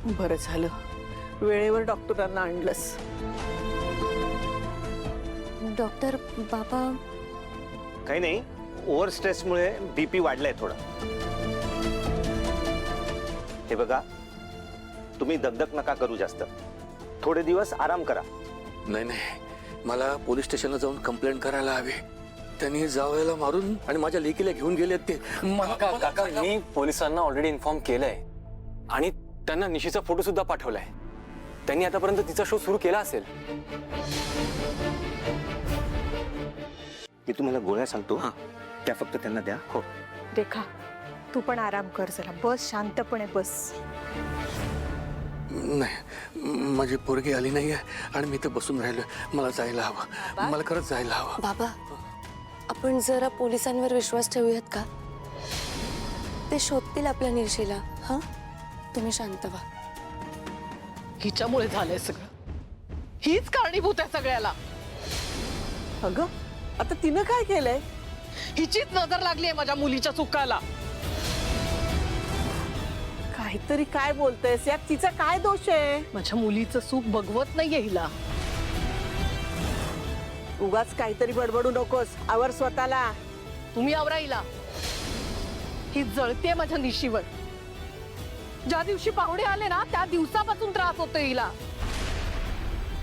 बरं झालं वेळेवर डॉक्टरांना आणलंस. डॉक्टर बाबा काही नाही, ओव्हर स्ट्रेसमुळे बीपी वाढलाय थोडा. हे बघा, तुम्ही दगदग नका करू जास्त. थोडे दिवस आराम करा. नाही नाही, मला पोलीस स्टेशनला जाऊन कंप्लेंट करायला हवी. त्यांनी जावयाला मारून आणि माझ्या लेकीला घेऊन गेलेत ते. काका मी पोलिसांना ऑलरेडी इन्फॉर्म केलंय आणि त्यांना निशीचा फोटो सुद्धा पाठवलाय. त्यांनी आतापर्यंत तिचा शो सुरू केला असेल. मी तुम्हाला गोळ्या सांगतो, त्या फक्त त्यांना द्या. हो. रेखा तू पण आराम कर जरा. बस शांतपणे बस. नाही, माझी पोरगी आली नाहीये आणि मी तर बसून राहिलोय. मला जायला हवं, मला खरंच जायला हवं. बाबा आपण जरा पोलिसांवर विश्वास ठेवूयात का? ते शोधतील आपल्या निरशीला. हा तुम्ही शांत व्हा. हिच्यामुळे झालंय सगळं. हीच कारणीभूत आहे सगळ्याला. अगं आता तिनं काय केलंय? हिचीच नजर लागली आहे माझ्या मुलीच्या चुकाला. काहीतरी काय बोलतेस? यात तिचा काय दोष आहे? माझ्या मुलीचं सुख बघवत नाहीये हिला. उगाच काहीतरी बडबडू नकोस. आवर स्वतःला. तुम्ही आवरा हिला. ही जळते माझ्या निशीवर. ज्या दिवशी पाहुणे आले ना त्या दिवसापासून त्रास होतोय हिला.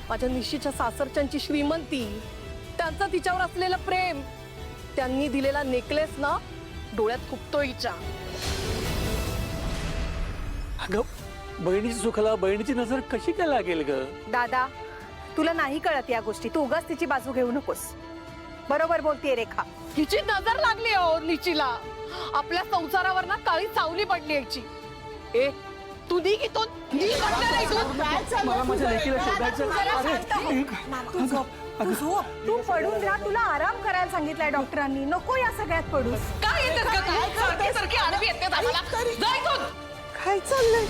माझ्या निशीच्या सासरच्यांची श्रीमंती, त्यांचं तिच्यावर असलेलं प्रेम, त्यांनी दिलेला नेकलेस ना डोळ्यात खुपतोय हिच्या. अगं बहिणीची सुखाला बहिणीची नजर कशी काय लागेल ग? दादा तुला नाही कळत या गोष्टी. तू उगाच तिची बाजू घेऊ नकोस. बरोबर बोलतीये रेखा. हिची नजर लागली हो निशीला. आपल्या संसारावर ना काळी सावली पडली याची. ए तू दी की तो तू पडून राहा. तुला आराम करायला सांगितलंय डॉक्टरांनी. नको या सगळ्यात पडूस. काय काय चाललंय?